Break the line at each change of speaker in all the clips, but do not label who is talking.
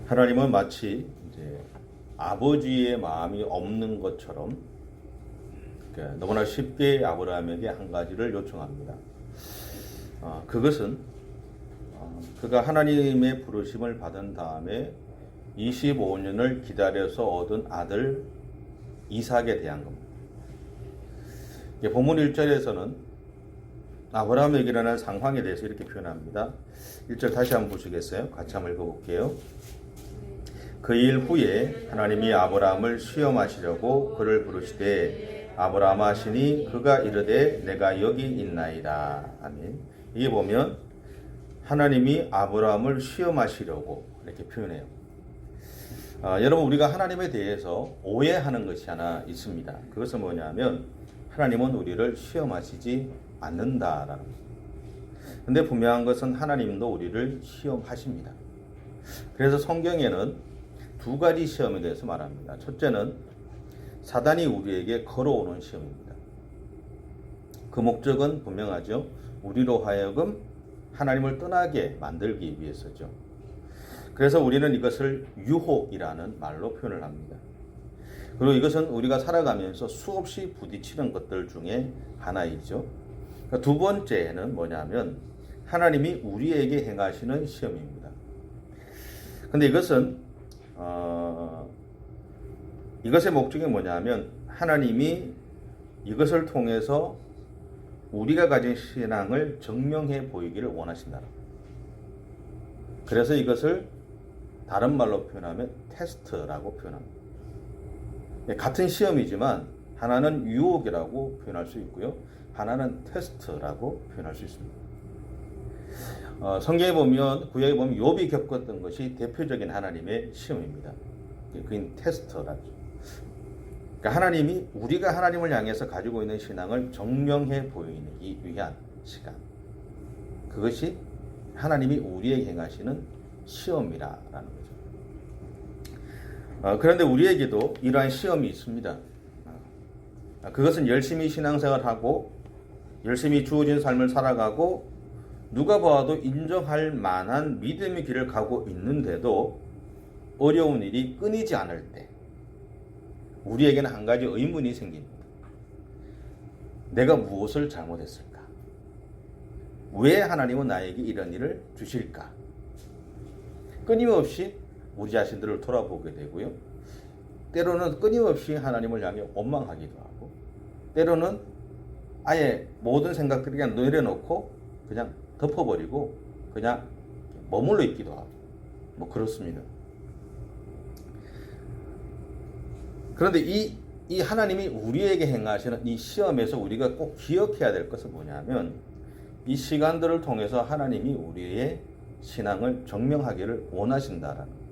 하나님은 마치 이제 아버지의 마음이 없는 것처럼 너무나 쉽게 아브라함에게 한 가지를 요청합니다. 그것은 그가 하나님의 부르심을 받은 다음에 25년을 기다려서 얻은 아들 이삭에 대한 겁니다. 본문 1절에서는 아브라함에게 일어난 상황에 대해서 이렇게 표현합니다. 1절 다시 한번 보시겠어요? 같이 한번 읽어볼게요. 그 일 후에 하나님이 아브라함을 시험하시려고 그를 부르시되 아브라함 하시니 그가 이르되 내가 여기 있나이다. 아멘. 이게 보면 하나님이 아브라함을 시험하시려고 이렇게 표현해요. 여러분, 우리가 하나님에 대해서 오해하는 것이 하나 있습니다. 그것은 뭐냐면 하나님은 우리를 시험하시지 않는다라는 거죠. 근데 분명한 것은 하나님도 우리를 시험하십니다. 그래서 성경에는 두 가지 시험에 대해서 말합니다. 첫째는 사단이 우리에게 걸어오는 시험입니다. 그 목적은 분명하죠. 우리로 하여금 하나님을 떠나게 만들기 위해서죠. 그래서 우리는 이것을 유혹이라는 말로 표현을 합니다. 그리고 이것은 우리가 살아가면서 수없이 부딪히는 것들 중에 하나이죠. 두 번째는 뭐냐면 하나님이 우리에게 행하시는 시험입니다. 근데 이것의 목적이 뭐냐면 하나님이 이것을 통해서 우리가 가진 신앙을 증명해 보이기를 원하신다. 그래서 이것을 다른 말로 표현하면 테스트라고 표현합니다. 같은 시험이지만 하나는 유혹이라고 표현할 수 있고요. 하나는 테스트라고 표현할 수 있습니다. 성경에 보면 구약에 보면 욥이 겪었던 것이 대표적인 하나님의 시험입니다. 그게 테스트라죠. 그러니까 하나님이 우리가 하나님을 향해서 가지고 있는 신앙을 증명해 보이기 위한 시간. 그것이 하나님이 우리에게 행하시는 시험이라는 거죠. 그런데 우리에게도 이러한 시험이 있습니다. 그것은 열심히 신앙생활하고 열심히 주어진 삶을 살아가고 누가 봐도 인정할 만한 믿음의 길을 가고 있는데도 어려운 일이 끊이지 않을 때 우리에게는 한 가지 의문이 생깁니다. 내가 무엇을 잘못했을까? 왜 하나님은 나에게 이런 일을 주실까? 끊임없이 우리 자신들을 돌아보게 되고요. 때로는 끊임없이 하나님을 향해 원망하기도 하고 때로는 아예 모든 생각들을 그냥 내려놓고 그냥 덮어버리고 그냥 머물러 있기도 하고 뭐 그렇습니다. 그런데 이 하나님이 우리에게 행하시는 이 시험에서 우리가 꼭 기억해야 될 것은 뭐냐면 이 시간들을 통해서 하나님이 우리의 신앙을 증명하기를 원하신다라는 거예요.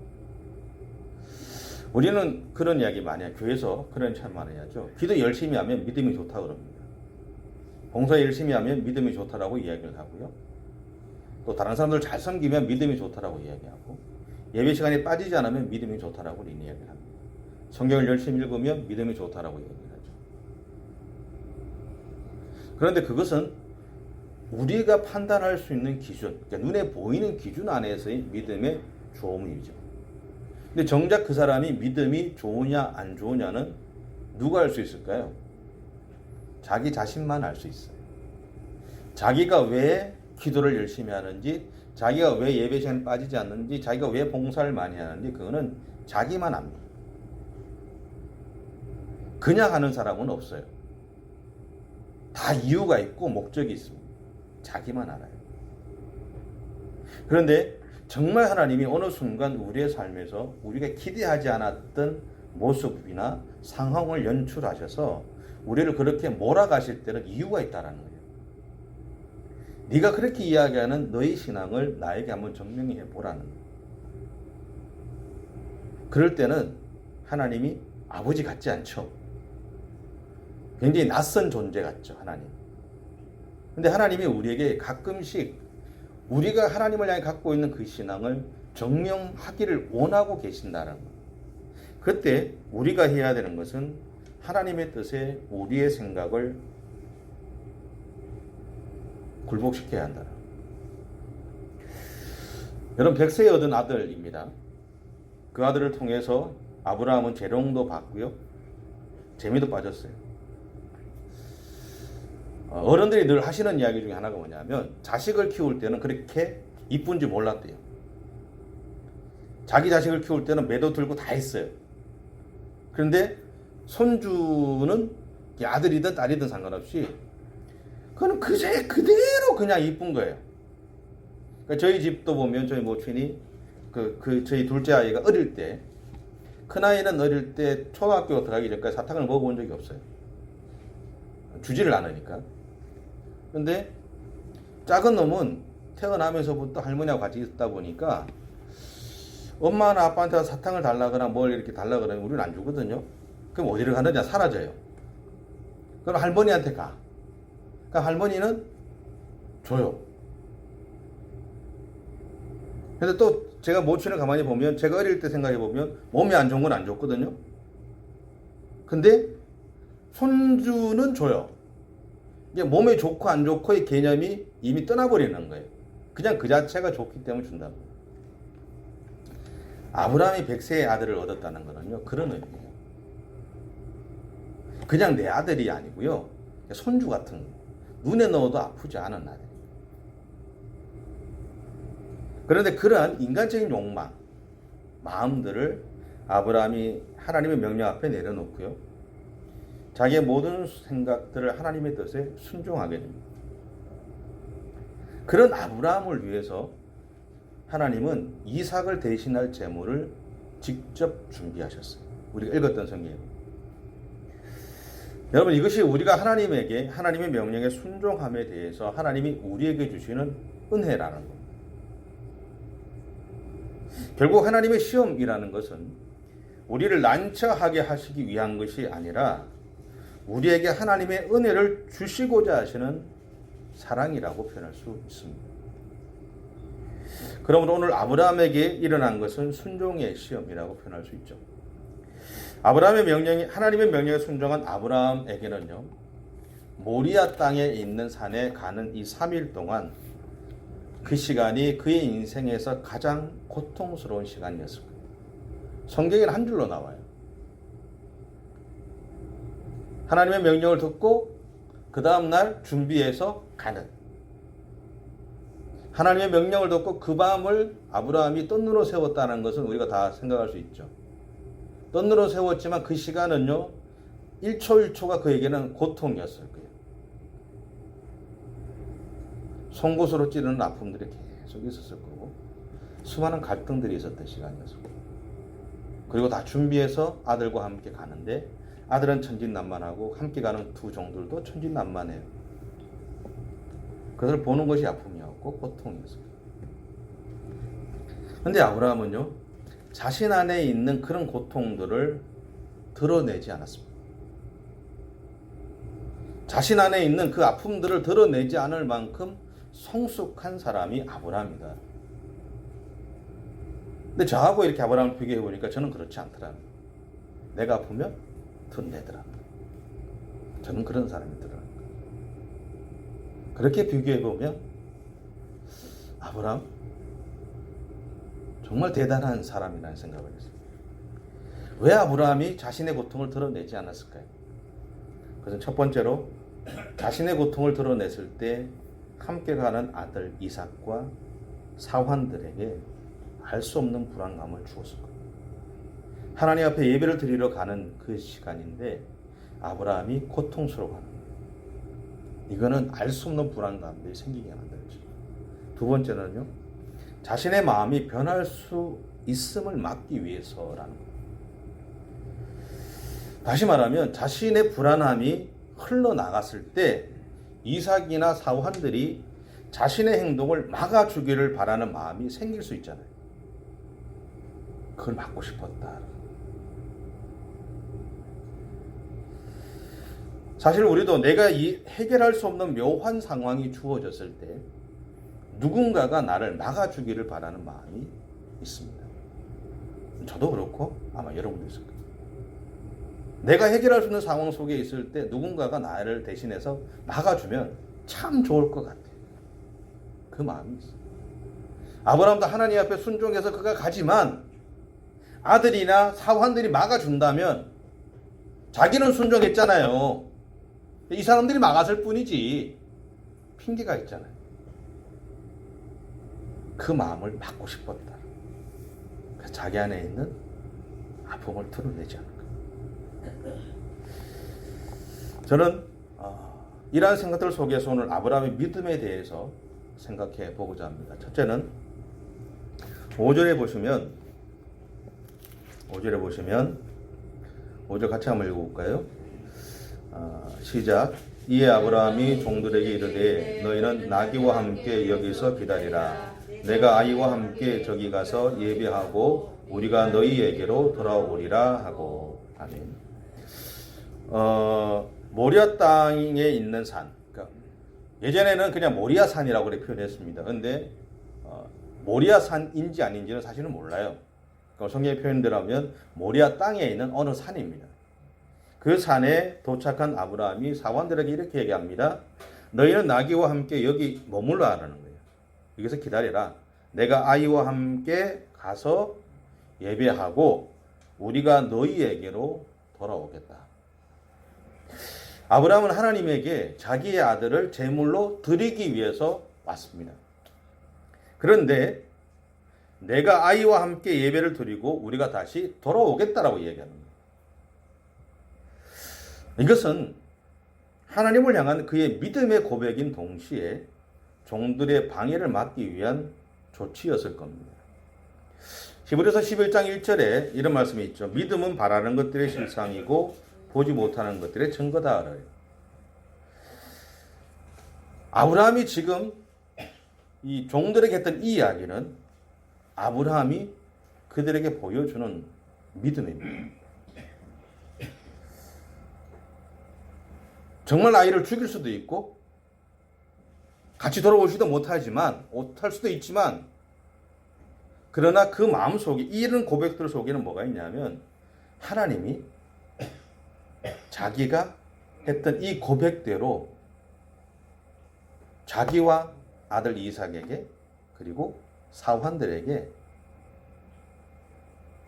우리는 그런 이야기 많이 해요. 교회에서 그런 참 많이 하죠. 기도 열심히 하면 믿음이 좋다 그럽니다. 봉사 열심히 하면 믿음이 좋다라고 이야기를 하고요. 또 다른 사람들 잘 섬기면 믿음이 좋다라고 이야기하고 예배 시간에 빠지지 않으면 믿음이 좋다라고 이야기를 합니다. 성경을 열심히 읽으면 믿음이 좋다라고 얘기를 하죠. 그런데 그것은 우리가 판단할 수 있는 기준, 그러니까 눈에 보이는 기준 안에서의 믿음의 좋음이죠. 근데 정작 그 사람이 믿음이 좋으냐 안 좋으냐는 누가 알 수 있을까요? 자기 자신만 알 수 있어요. 자기가 왜 기도를 열심히 하는지, 자기가 왜 예배 시간에 빠지지 않는지, 자기가 왜 봉사를 많이 하는지 그거는 자기만 압니다. 그냥 하는 사람은 없어요. 다 이유가 있고 목적이 있습니다. 자기만 알아요. 그런데 정말 하나님이 어느 순간 우리의 삶에서 우리가 기대하지 않았던 모습이나 상황을 연출하셔서 우리를 그렇게 몰아가실 때는 이유가 있다는 거예요. 네가 그렇게 이야기하는 너의 신앙을 나에게 한번 증명해 보라는 거예요. 그럴 때는 하나님이 아버지 같지 않죠. 굉장히 낯선 존재 같죠, 하나님. 근데 하나님이 우리에게 가끔씩 우리가 하나님을 향해 갖고 있는 그 신앙을 증명하기를 원하고 계신다는 거예요. 그때 우리가 해야 되는 것은 하나님의 뜻에 우리의 생각을 굴복시켜야 한다. 여러분, 100세에 얻은 아들입니다. 그 아들을 통해서 아브라함은 재롱도 받고요. 재미도 빠졌어요. 어른들이 늘 하시는 이야기 중에 하나가 뭐냐면 자식을 키울 때는 그렇게 이쁜지 몰랐대요. 자기 자식을 키울 때는 매도 들고 다 했어요. 그런데 손주는 아들이든 딸이든 상관없이 그거는 그대로 그냥 이쁜 거예요. 그러니까 저희 집도 보면 저희 모친이 저희 둘째 아이가 어릴 때, 큰아이는 어릴 때 초등학교 들어가기 전까지 사탕을 먹어본 적이 없어요. 주지를 않으니까. 근데 작은 놈은 태어나면서부터 할머니하고 같이 있다 보니까 엄마나 아빠한테 사탕을 달라거나 뭘 이렇게 달라거나 우리는 안 주거든요. 그럼 어디를 가느냐? 사라져요. 그럼 할머니한테 가. 그러니까 할머니는 줘요. 근데 또 제가 모친을 가만히 보면 제가 어릴 때 생각해 보면 몸이 안 좋은 건 안 줬거든요. 근데 손주는 줘요. 이게 몸에 좋고 안 좋고의 개념이 이미 떠나버리는 거예요. 그냥 그 자체가 좋기 때문에 준다는 거예요. 아브라함이 100세의 아들을 얻었다는 거는요, 그런 의미예요. 그냥 내 아들이 아니고요, 손주 같은 거. 눈에 넣어도 아프지 않은 아들. 그런데 그러한 인간적인 욕망, 마음들을 아브라함이 하나님의 명령 앞에 내려놓고요, 자기의 모든 생각들을 하나님의 뜻에 순종하게 됩니다. 그런 아브라함을 위해서 하나님은 이삭을 대신할 제물을 직접 준비하셨어요. 우리가 읽었던 성경에. 여러분, 이것이 우리가 하나님에게 하나님의 명령에 순종함에 대해서 하나님이 우리에게 주시는 은혜라는 겁니다. 결국 하나님의 시험이라는 것은 우리를 난처하게 하시기 위한 것이 아니라 우리에게 하나님의 은혜를 주시고자 하시는 사랑이라고 표현할 수 있습니다. 그러므로 오늘 아브라함에게 일어난 것은 순종의 시험이라고 표현할 수 있죠. 하나님의 명령에 순종한 아브라함에게는요, 모리아 땅에 있는 산에 가는 이 3일 동안 그 시간이 그의 인생에서 가장 고통스러운 시간이었을 거예요. 성경에는 한 줄로 나와요. 하나님의 명령을 듣고 그 다음날 준비해서 가는. 하나님의 명령을 듣고 그 밤을 아브라함이 똔누로 세웠다는 것은 우리가 다 생각할 수 있죠. 똔누로 세웠지만 그 시간은요, 1초 1초가 그에게는 고통이었을 거예요. 송곳으로 찌르는 아픔들이 계속 있었을 거고, 수많은 갈등들이 있었던 시간이었을 거고, 그리고 다 준비해서 아들과 함께 가는데 아들은 천진난만하고 함께 가는 두 종들도 천진난만해요. 그것을 보는 것이 아픔이었고 고통이었어요. 그런데 아브라함은요, 자신 안에 있는 그런 고통들을 드러내지 않았습니다. 자신 안에 있는 그 아픔들을 드러내지 않을 만큼 성숙한 사람이 아브라함이다. 근데 저하고 이렇게 아브라함을 비교해 보니까 저는 그렇지 않더라고요. 내가 아프면 드러내더라고요. 저는 그런 사람이더라고요. 그렇게 비교해 보면 아브라함 정말 대단한 사람이라는 생각을 했어요. 왜 아브라함이 자신의 고통을 드러내지 않았을까요? 그것은 첫 번째로 자신의 고통을 드러냈을 때 함께 가는 아들 이삭과 사환들에게 알 수 없는 불안감을 주었을 거예요. 하나님 앞에 예배를 드리러 가는 그 시간인데 아브라함이 고통스러워하는 거예요. 이거는 알 수 없는 불안감들이 생기게 만들죠. 두 번째는요, 자신의 마음이 변할 수 있음을 막기 위해서라는 거예요. 다시 말하면 자신의 불안함이 흘러나갔을 때 이삭이나 사환들이 자신의 행동을 막아주기를 바라는 마음이 생길 수 있잖아요. 그걸 막고 싶었다. 사실 우리도 내가 해결할 수 없는 묘한 상황이 주어졌을 때 누군가가 나를 막아주기를 바라는 마음이 있습니다. 저도 그렇고 아마 여러분도 있을 거예요. 내가 해결할 수 있는 상황 속에 있을 때 누군가가 나를 대신해서 막아주면 참 좋을 것 같아요. 그 마음이 있어요. 아브라함도 하나님 앞에 순종해서 그가 가지만 아들이나 사환들이 막아준다면 자기는 순종했잖아요. 이 사람들이 막았을 뿐이지 핑계가 있잖아요. 그 마음을 막고 싶었다. 그래서 자기 안에 있는 아픔을 드러내지 않은 거예요. 저는 이러한 생각들 속에서 오늘 아브라함의 믿음에 대해서 생각해 보고자 합니다. 첫째는 5절에 보시면 5절 같이 한번 읽어볼까요? 시작. 이에 아브라함이 종들에게 이르되 너희는 나귀와 함께 여기서 기다리라. 내가 아이와 함께 저기 가서 예배하고 우리가 너희에게로 돌아오리라 하고. 아멘. 모리아 땅에 있는 산. 그러니까 예전에는 그냥 모리아 산이라고 표현했습니다. 그런데 모리아 산인지 아닌지는 사실은 몰라요. 성경의 표현대로 하면 모리아 땅에 있는 어느 산입니다. 그 산에 도착한 아브라함이 사원들에게 이렇게 얘기합니다. 너희는 나귀와 함께 여기 머물러 하라는 거예요. 여기서 기다려라. 내가 아이와 함께 가서 예배하고 우리가 너희에게로 돌아오겠다. 아브라함은 하나님에게 자기의 아들을 제물로 드리기 위해서 왔습니다. 그런데 내가 아이와 함께 예배를 드리고 우리가 다시 돌아오겠다라고 얘기하는 거예요. 이것은 하나님을 향한 그의 믿음의 고백인 동시에 종들의 방해를 막기 위한 조치였을 겁니다. 히브리서 11장 1절에 이런 말씀이 있죠. 믿음은 바라는 것들의 실상이고 보지 못하는 것들의 증거다. 아브라함이 지금 이 종들에게 했던 이 이야기는 아브라함이 그들에게 보여주는 믿음입니다. 정말 아이를 죽일 수도 있고 같이 돌아오지도 못할 수도 있지만 그러나 그 마음 속에 이런 고백들 속에는 뭐가 있냐면 하나님이 자기가 했던 이 고백대로 자기와 아들 이삭에게 그리고 사환들에게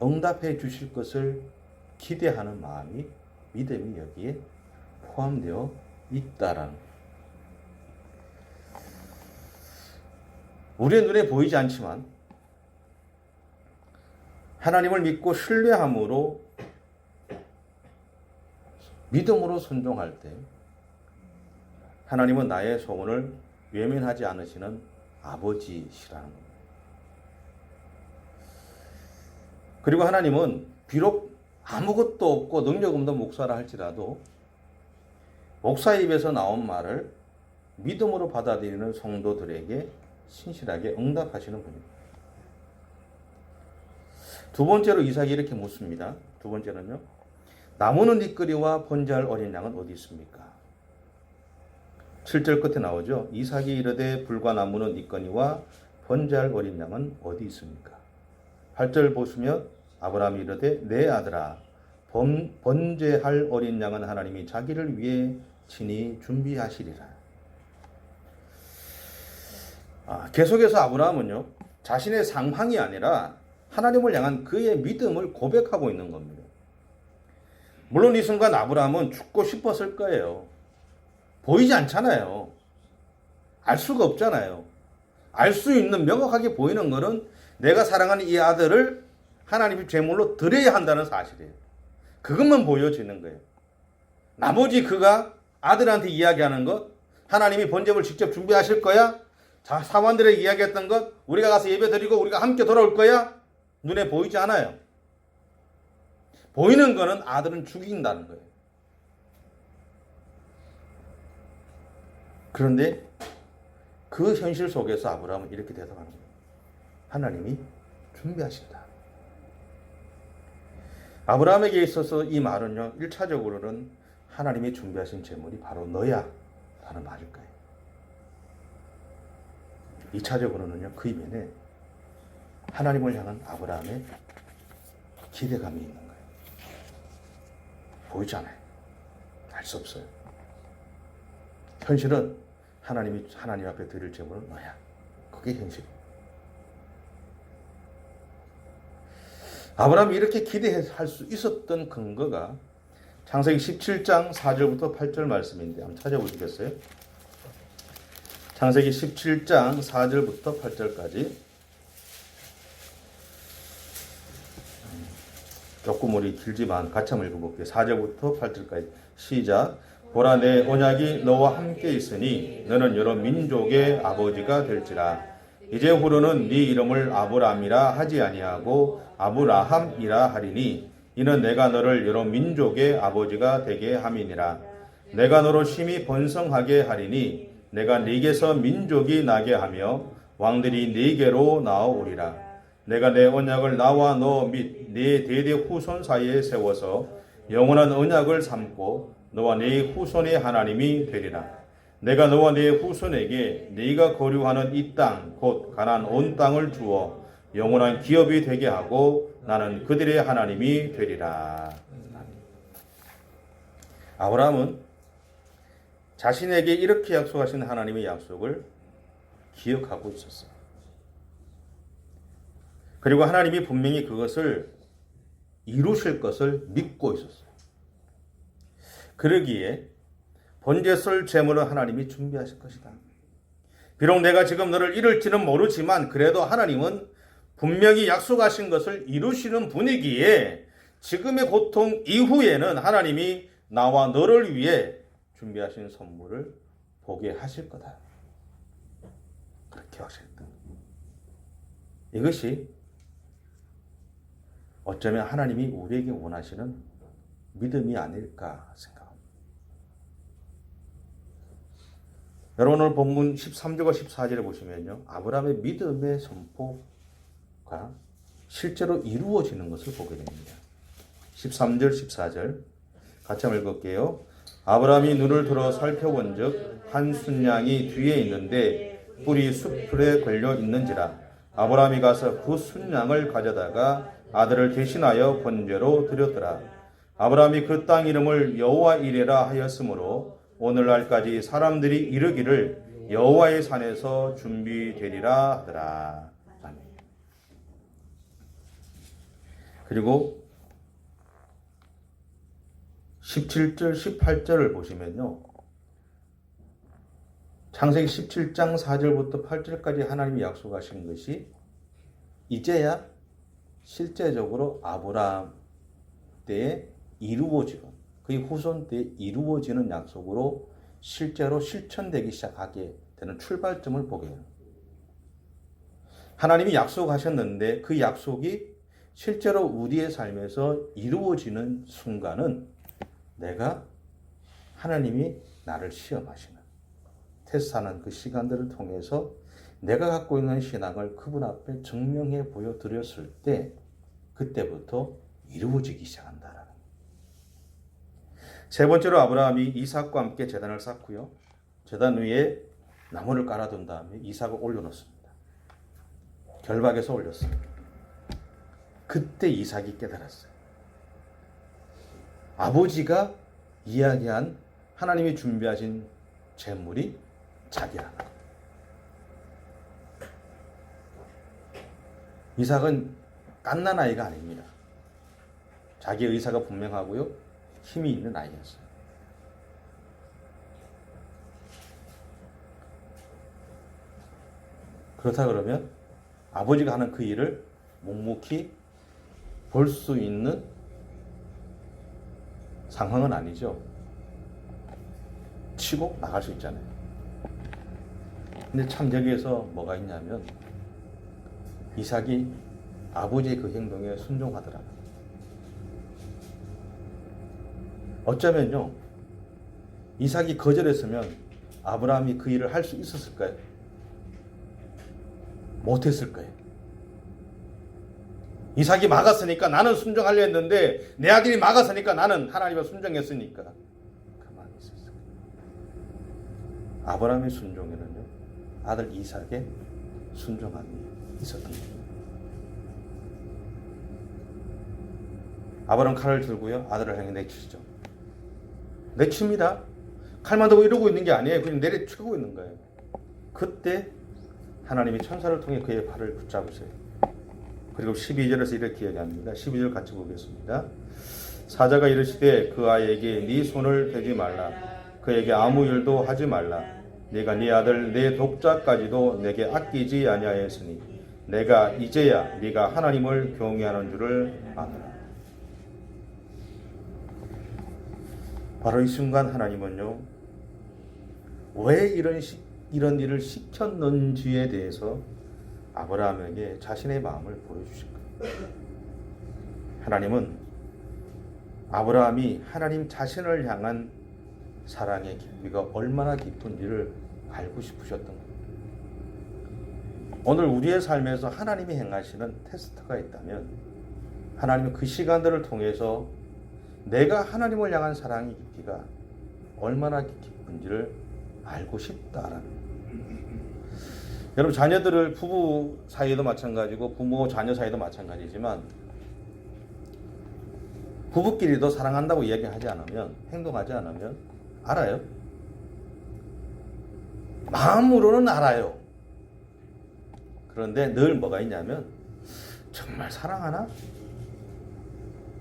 응답해 주실 것을 기대하는 마음이 믿음이 여기에 포함되어 있다라는 거예요. 우리의 눈에 보이지 않지만 하나님을 믿고 신뢰함으로 믿음으로 순종할 때 하나님은 나의 소원을 외면하지 않으시는 아버지시라는 겁니다. 그리고 하나님은 비록 아무것도 없고 능력 없는 목사라 할지라도 목사의 입에서 나온 말을 믿음으로 받아들이는 성도들에게 신실하게 응답하시는 분입니다. 두 번째로 이삭이 이렇게 묻습니다. 두 번째는요. 나무는 이끌이와 번제할 어린 양은 어디 있습니까? 7절 끝에 나오죠. 이삭이 이르되 불과 나무는 있거니와 번제할 어린 양은 어디 있습니까? 8절 보시면 아브라함이 이르되 내 아들아 번제할 어린 양은 하나님이 자기를 위해 친히 준비하시리라. 계속해서 아브라함은요 자신의 상황이 아니라 하나님을 향한 그의 믿음을 고백하고 있는 겁니다. 물론 이 순간 아브라함은 죽고 싶었을 거예요. 보이지 않잖아요. 알 수가 없잖아요. 알 수 있는 명확하게 보이는 것은 내가 사랑하는 이 아들을 하나님의 제물로 드려야 한다는 사실이에요. 그것만 보여지는 거예요. 나머지 그가 아들한테 이야기하는 것, 하나님이 번제물 직접 준비하실 거야? 사원들에게 이야기했던 것, 우리가 가서 예배 드리고 우리가 함께 돌아올 거야? 눈에 보이지 않아요. 보이는 거는 아들은 죽인다는 거예요. 그런데 그 현실 속에서 아브라함은 이렇게 대답하는 거예요. 하나님이 준비하신다. 아브라함에게 있어서 이 말은요, 1차적으로는 하나님이 준비하신 제물이 바로 너야 라는 말일 거예요. 2차적으로는요, 그 이면에 하나님을 향한 아브라함의 기대감이 있는 거예요. 보이지 않아요. 알 수 없어요. 현실은 하나님 앞에 드릴 제물은 너야. 그게 현실이에요. 아브라함이 이렇게 기대할 수 있었던 근거가 창세기 17장 4절부터 8절 말씀인데 한번 찾아보시겠어요? 창세기 17장 4절부터 8절까지 조금 우리 길지만 같이 한번 읽어볼게요. 4절부터 8절까지 시작. 보라, 내 언약이 너와 함께 있으니 너는 여러 민족의 아버지가 될지라. 이제 후로는 네 이름을 아브라함이라 하지 아니하고 아브라함이라 하리니 이는 내가 너를 여러 민족의 아버지가 되게 함이니라. 내가 너로 심히 번성하게 하리니 내가 네게서 민족이 나게 하며 왕들이 네게로 나아오리라. 내가 내 언약을 나와 너 및 네 대대 후손 사이에 세워서 영원한 언약을 삼고 너와 네 후손의 하나님이 되리라. 내가 너와 네 후손에게 네가 거류하는 이 땅 곧 가나안 온 땅을 주어 영원한 기업이 되게 하고 나는 그들의 하나님이 되리라. 아브라함은 자신에게 이렇게 약속하신 하나님의 약속을 기억하고 있었어요. 그리고 하나님이 분명히 그것을 이루실 것을 믿고 있었어요. 그러기에 번제 쏠 제물을 하나님이 준비하실 것이다. 비록 내가 지금 너를 이룰지는 모르지만 그래도 하나님은 분명히 약속하신 것을 이루시는 분이기에 지금의 고통 이후에는 하나님이 나와 너를 위해 준비하신 선물을 보게 하실 거다. 그렇게 하셨다. 이것이 어쩌면 하나님이 우리에게 원하시는 믿음이 아닐까 생각합니다. 여러분 오늘 본문 13절과 14절에 보시면요. 아브라함의 믿음의 선포가 실제로 이루어지는 것을 보게 됩니다. 13절, 14절 같이 한번 읽을게요. 아브라함이 눈을 들어 살펴본즉 한 순양이 뒤에 있는데 뿔이 숲풀에 걸려 있는지라. 아브라함이 가서 그 순양을 가져다가 아들을 대신하여 번제로 드렸더라. 아브라함이 그 땅 이름을 여호와 이레라 하였으므로 오늘날까지 사람들이 이르기를 여호와의 산에서 준비되리라 하더라. 아멘. 그리고 17절, 18절을 보시면요. 창세기 17장 4절부터 8절까지 하나님이 약속하신 것이 이제야 실제적으로 아브라함 때에 이루어지고 그의 후손 때에 이루어지는 약속으로 실제로 실천되기 시작하게 되는 출발점을 보게 해요. 하나님이 약속하셨는데 그 약속이 실제로 우리의 삶에서 이루어지는 순간은 내가 하나님이 나를 시험하시는 테스트하는 그 시간들을 통해서 내가 갖고 있는 신앙을 그분 앞에 증명해 보여드렸을 때 그때부터 이루어지기 시작한다라는 거예요. 세 번째로 아브라함이 이삭과 함께 제단을 쌓고요. 제단 위에 나무를 깔아둔 다음에 이삭을 올려놓습니다. 결박해서 올렸습니다. 그때 이삭이 깨달았어요. 아버지가 이야기한 하나님이 준비하신 제물이 자기라는 것. 이삭은 갓난 아이가 아닙니다. 자기의 의사가 분명하고요. 힘이 있는 아이였어요. 그렇다 그러면 아버지가 하는 그 일을 묵묵히 볼 수 있는 상황은 아니죠. 치고 나갈 수 있잖아요. 근데 참 여기에서 뭐가 있냐면 이삭이 아버지의 그 행동에 순종하더라. 어쩌면요, 이삭이 거절했으면 아브라함이 그 일을 할 수 있었을까요? 못했을까요? 이삭이 막았으니까 나는 순종하려 했는데 내 아들이 막았으니까 나는 하나님을 순종했으니까 가만히 있었어요. 아브라함의 순종에는요, 아들 이삭의 순종함이 있었던 거예요. 아브라함 칼을 들고요, 아들을 향해 내치죠. 내칩니다. 칼만 들고 이러고 있는 게 아니에요. 그냥 내려치고 있는 거예요. 그때 하나님이 천사를 통해 그의 팔을 붙잡으세요. 그리고 12절에서 이렇게 이야기합니다. 12절 같이 보겠습니다. 사자가 이르시되 그 아이에게 네 손을 대지 말라. 그에게 아무 일도 하지 말라. 네가 네 아들 네 독자까지도 내게 아끼지 아니하였으니 내가 이제야 네가 하나님을 경외하는 줄을 아노라. 바로 이 순간 하나님은요, 왜 이런 일을 시켰는지에 대해서 아브라함에게 자신의 마음을 보여주신 거예요. 하나님은 아브라함이 하나님 자신을 향한 사랑의 깊이가 얼마나 깊은지를 알고 싶으셨던 겁니다. 오늘 우리의 삶에서 하나님이 행하시는 테스트가 있다면 하나님은 그 시간들을 통해서 내가 하나님을 향한 사랑의 깊이가 얼마나 깊은지를 알고 싶다라는 거예요. 여러분, 자녀들을 부부 사이에도 마찬가지고 부모 자녀 사이도 마찬가지지만 부부끼리도 사랑한다고 이야기하지 않으면, 행동하지 않으면 알아요. 마음으로는 알아요. 그런데 늘 뭐가 있냐면, 정말 사랑하나?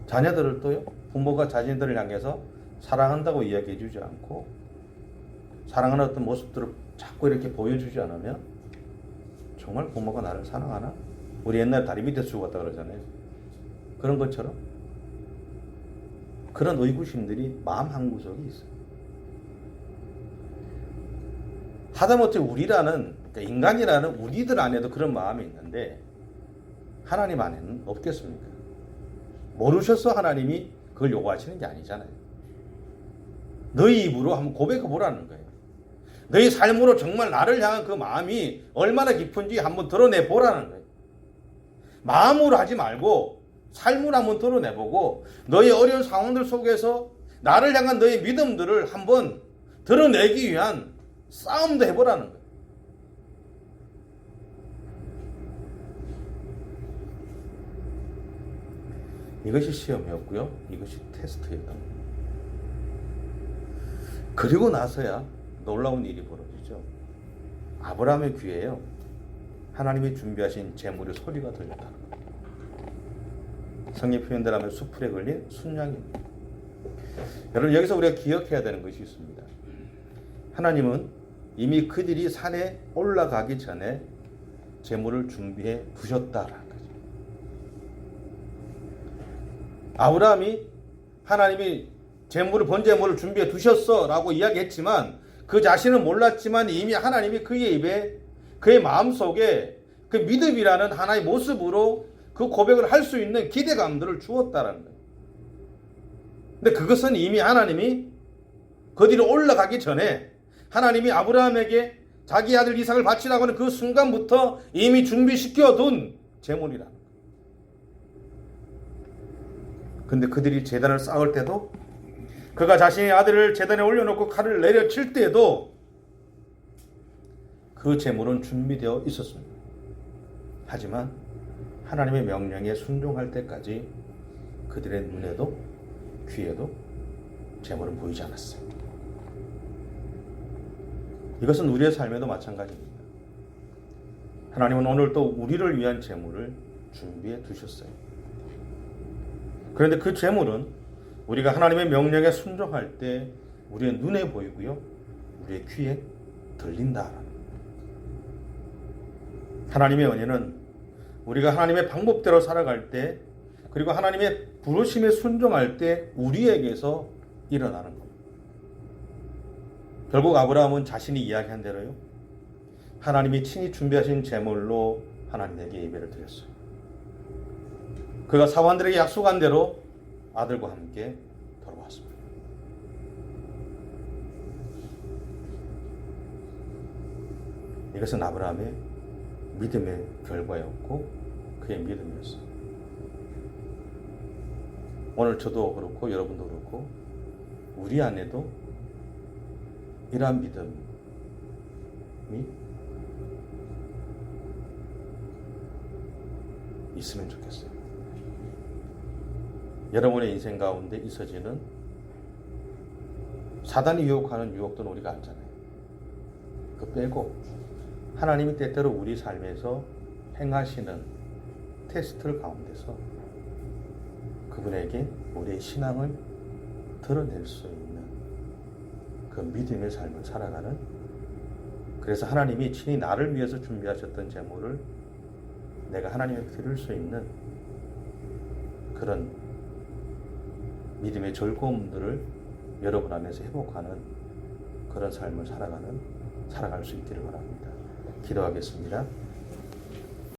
자녀들을 또요, 부모가 자신들을 향해서 사랑한다고 이야기해 주지 않고 사랑하는 어떤 모습들을 자꾸 이렇게 보여주지 않으면 정말 부모가 나를 사랑하나? 우리 옛날에 다리 밑에 죽었다 그러잖아요. 그런 것처럼 그런 의구심들이 마음 한구석에 있어요. 하다못해 우리라는, 그러니까 인간이라는 우리들 안에도 그런 마음이 있는데 하나님 안에는 없겠습니까? 모르셔서 하나님이 그걸 요구하시는 게 아니잖아요. 너희 입으로 한번 고백해 보라는 거예요. 너희 삶으로 정말 나를 향한 그 마음이 얼마나 깊은지 한번 드러내 보라는 거예요. 마음으로 하지 말고 삶으로 한번 드러내보고 너희 어려운 상황들 속에서 나를 향한 너희 믿음들을 한번 드러내기 위한 싸움도 해보라는 거예요. 이것이 시험이었고요. 이것이 테스트였던 거예요. 그리고 나서야 놀라운 일이 벌어지죠. 아브라함의 귀에요, 하나님이 준비하신 제물의 소리가 들렸다는 거예요. 성경 표현대로 하면 수풀에 걸린 순양입니다. 여러분, 여기서 우리가 기억해야 되는 것이 있습니다. 하나님은 이미 그들이 산에 올라가기 전에 제물을 준비해 두셨다라는 거죠. 아브라함이 하나님이 번제물을 준비해 두셨어 라고 이야기했지만 그 자신은 몰랐지만 이미 하나님이 그의 입에, 그의 마음속에 그 믿음이라는 하나의 모습으로 그 고백을 할 수 있는 기대감들을 주었다라는 거예요. 근데 그것은 이미 하나님이 그들이 올라가기 전에 하나님이 아브라함에게 자기 아들 이삭을 바치라고 하는 그 순간부터 이미 준비시켜둔 제물이라는 거예요. 근데 그들이 제단을 쌓을 때도, 그가 자신의 아들을 제단에 올려놓고 칼을 내려칠 때도 그 제물은 준비되어 있었습니다. 하지만 하나님의 명령에 순종할 때까지 그들의 눈에도 귀에도 제물은 보이지 않았어요. 이것은 우리의 삶에도 마찬가지입니다. 하나님은 오늘 또 우리를 위한 제물을 준비해 두셨어요. 그런데 그 제물은 우리가 하나님의 명령에 순종할 때 우리의 눈에 보이고요, 우리의 귀에 들린다. 하나님의 은혜는 우리가 하나님의 방법대로 살아갈 때, 그리고 하나님의 부르심에 순종할 때 우리에게서 일어나는 겁니다. 결국 아브라함은 자신이 이야기한 대로요, 하나님이 친히 준비하신 제물로 하나님에게 예배를 드렸어요. 그가 사원들에게 약속한 대로 아들과 함께 돌아왔습니다. 이것은 아브라함의 믿음의 결과였고 그의 믿음이었어요. 오늘 저도 그렇고 여러분도 그렇고 우리 안에도 이러한 믿음이 있으면 좋겠어요. 여러분의 인생 가운데 있어지는 사단이 유혹하는 유혹들은 우리가 알잖아요. 그 빼고 하나님이 때때로 우리 삶에서 행하시는 테스트를 가운데서 그분에게 우리의 신앙을 드러낼 수 있는 그 믿음의 삶을 살아가는, 그래서 하나님이 친히 나를 위해서 준비하셨던 제물을 내가 하나님께 드릴 수 있는 그런 믿음의 즐거움들을 여러분 안에서 회복하는 그런 삶을 살아갈 수 있기를 바랍니다. 기도하겠습니다.